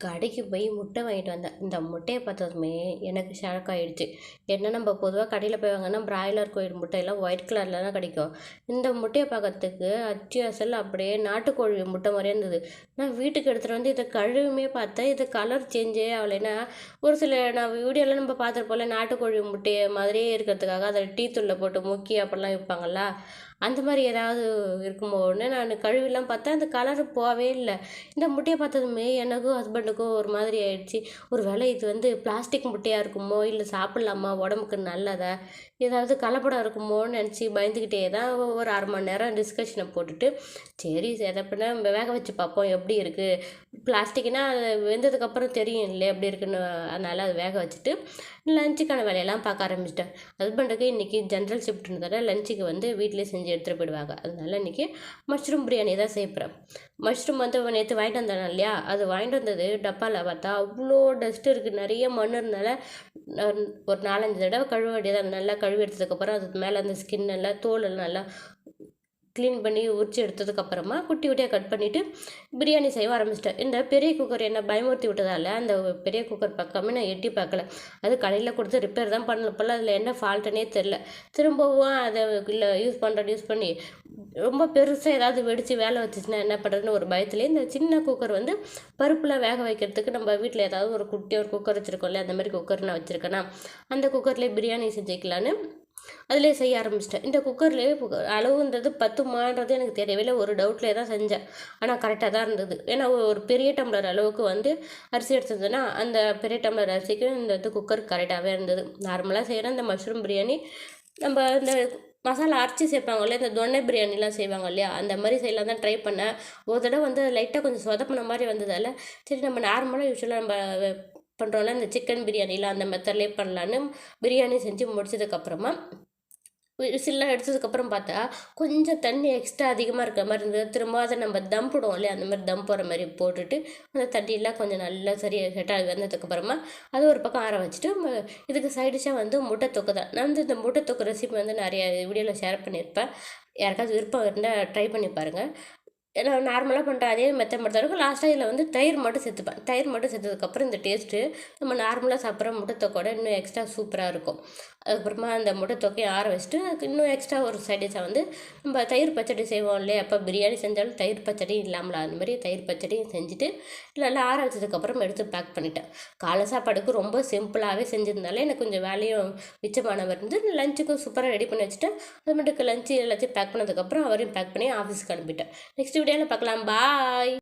கடைக்கு போய் முட்டை வாங்கிட்டு வந்தேன். இந்த முட்டைய பார்த்ததுமே எனக்கு ஷாக் ஆயிடுச்சு. ஏன்னா நம்ம பொதுவா கடையில போய் வாங்குனா பிராய்லர் கோழி முட்டையெல்லாம் ஒயிட் கலர்ல தான் கிடைக்கும். இந்த முட்டைய பார்க்கறதுக்கு அச்சு அசல் அப்படியே நாட்டுக்கோழி முட்டை மாரியே இருந்தது. நான் வீட்டுக்கு எடுத்துட்டு வந்து இத கழுவியுமே பார்த்தேன். இது கலர் சேஞ்சே ஆகல. ஏன்னா ஒரு சில நான் வீடியோலாம் நம்ம பார்த்துருப்போம்ல, நாட்டுக்கோழி முட்டைய மாதிரியே இருக்கிறதுக்காக அதில் டீ தூள்ல போட்டு முக்கி அப்படிலாம் விப்பாங்கல்ல. அந்த மாரி ஏதாவது இருக்குமோன்னு நான் கழுவிலாம் பார்த்தேன். அந்த கலர் போகவே இல்ல. இந்த முட்டைய பார்த்ததுமே எனக்கும் ஹஸ்பண்டுக்கும் ஒரு மாதிரி ஆயிடுச்சு. ஒரு வேளை இது வந்து பிளாஸ்டிக் முட்டையா இருக்குமோ, இல்ல சாப்பிடலாமா? உடம்புக்கு நல்லதா? ஏதாவது கலப்படம் இருக்குமோன்னு நினச்சி பயந்துக்கிட்டே தான் ஒரு 1/2 மணி நேரம் டிஸ்கஷனை போட்டுட்டு, சரி எதப்படினா வேக வச்சு பார்ப்போம் எப்படி இருக்கு? பிளாஸ்டிக்னா அது வெந்ததுக்கப்புறம் தெரியும் இல்லையா எப்படி இருக்குன்னு. அதனால அதை வேக வச்சுட்டு லஞ்சுக்கான வேலையெல்லாம் பார்க்க ஆரம்பிச்சிட்டேன். ஹஸ்பண்டுக்கு இன்றைக்கி ஜென்ரல் ஷிஃப்ட்ன்றதால லஞ்சுக்கு வந்து வீட்டிலேயே செஞ்சு எடுத்துகிட்டு போயிடுவாங்க. அதனால இன்றைக்கி மஷ்ரூம் பிரியாணி தான் செய்ய போகிறேன். மஷ்ரூம் வந்து நேற்று வாங்கிட்டு வந்தேன் இல்லையா, அது வாங்கிட்டு வந்தது டப்பாவில் பார்த்தா அவ்வளோ டஸ்ட் இருக்குது. நிறைய மண் இருந்தனால ஒரு 4-5 தடவை கழுவ வேண்டியதாக. நல்லா கழுவி எடுத்ததுக்கப்புறம் அதுக்கு மேலே அந்த ஸ்கின் எல்லாம் தோல் எல்லாம் நல்லா க்ளீன் பண்ணி உரிச்சு எடுத்ததுக்கப்புறமா குட்டி குட்டியாக கட் பண்ணிவிட்டு பிரியாணி செய்ய ஆரம்பிச்சிட்டேன். இந்த பெரிய குக்கர் என்ன பயமுறுத்தி விட்டதால் அந்த பெரிய குக்கர் பக்கமே நான் எட்டி பார்க்கல. அது கடையில் கொடுத்து ரிப்பேர் தான் பண்ணல போல். அதில் என்ன ஃபால்ட்டுனே தெரில. திரும்பவும் அதை இல்லை யூஸ் பண்ணி ரொம்ப பெருசாக ஏதாவது வெடித்து வேலை வச்சுச்சுன்னா என்ன பண்ணுறதுன்னு ஒரு பயத்துலேயே இந்த சின்ன குக்கர் வந்து பருப்புலாம் வேக வைக்கிறதுக்கு நம்ம வீட்டில் ஏதாவது ஒரு குட்டியாக ஒரு குக்கர் வச்சுருக்கோம்ல, அந்த மாதிரி குக்கர் நான் வச்சுருக்கேன்னா அந்த குக்கர்லேயே பிரியாணி செஞ்சுக்கலான்னு அதிலே செய்ய ஆரம்பிச்சிட்டேன். இந்த குக்கர்லேயே அளவுன்றது 10மான்றது எனக்கு தெரியவே இல்லை. ஒரு டவுட்லேயே தான் செஞ்சேன். ஆனால் கரெக்டாக தான் இருந்தது. ஏன்னா ஒரு பெரிய டம்ளர் அளவுக்கு வந்து அரிசி எடுத்ததுன்னா அந்த பெரிய டம்ளர் அரிசிக்கு இந்த இது குக்கர் கரெக்டாகவே இருந்தது. நார்மலாக செய்கிற இந்த மஷ்ரூம் பிரியாணி நம்ம இந்த மசாலா அரைச்சி சேர்ப்பாங்கல்ல, இந்த தொன்னை பிரியாணிலாம் செய்வாங்க இல்லையா, அந்த மாதிரி செய்யலாம் தான் ட்ரை பண்ணேன். ஒரு தடவை வந்து லைட்டாக கொஞ்சம் சொதப்பின மாதிரி வந்ததால் சரி நம்ம நார்மலாக யூஸ்வலாக நம்ம பண்ணுறோம்ல இந்த சிக்கன் பிரியாணிலாம் அந்த மெத்தட்லேயே பண்ணலான்னு பிரியாணி செஞ்சு முடிச்சதுக்கப்புறமா விசில்லாம் எடுத்ததுக்கப்புறம் பார்த்தா கொஞ்சம் தண்ணி எக்ஸ்ட்ரா அதிகமாக இருக்கிற மாதிரி இருந்தது. திரும்ப அதை நம்ம தம் போடுவோம் இல்லையா, அந்த மாதிரி தம் போடுற மாதிரி போட்டுட்டு அந்த தண்ணியெல்லாம் கொஞ்சம் நல்லா சரியாக செட்டாக வந்ததுக்கப்புறமா அது ஒரு பக்கம் ஆற வச்சுட்டு இதுக்கு சைடிஷாக வந்து முட்டை தொக்கு தான். நான் வந்து இந்த முட்டை தொக்கு ரெசிபி வந்து நிறைய வீடியோவில் ஷேர் பண்ணியிருப்பேன். யாருக்காவது விருப்பம் இருந்தால் ட்ரை பண்ணி பாருங்கள். நான் நார்மலாக பண்ணுற அதே மெத்தட் மட்டும் தான் இருக்கும். லாஸ்ட்டாக இதில் வந்து தயிர் மட்டும் சேர்த்துப்பேன். தயிர் மட்டும் சேர்த்ததுக்கப்புறம் இந்த டேஸ்ட்டு நம்ம நார்மலாக சாப்பிட்ற முட்டைத்தொக்கோட இன்னும் எக்ஸ்ட்ரா சூப்பராக இருக்கும். அதுக்கப்புறமா அந்த முட்டைத்தொக்கையை ஆற வச்சுட்டு அதுக்கு இன்னும் எக்ஸ்ட்ரா ஒரு சைடிஷாக வந்து நம்ம தயிர் பச்சடி செய்வோம் இல்லையா, அப்போ பிரியாணி செஞ்சாலும் தயிர் பச்சடி இல்லாமல் அந்த மாதிரி தயிர் பச்சடியும் செஞ்சுட்டு நல்லா ஆற வச்சதுக்கப்புறம் எடுத்து பேக் பண்ணிட்டேன். காலை சாப்பாடுக்கு ரொம்ப சிம்பிளாகவே செஞ்சிருந்தாலே எனக்கு கொஞ்சம் வேலையும் மிச்சமானவர் இருந்து லஞ்சுக்கும் சூப்பராக ரெடி பண்ணி வச்சுட்டேன். அது மட்டும் லஞ்சு எல்லாத்தையும் பேக் பண்ணதுக்கப்புறம் அவரையும் பேக் பண்ணி ஆஃபீஸ்க்கு அனுப்பிட்டேன். நெக்ஸ்ட் வீடியோவில் பார்க்கலாம். பாய்.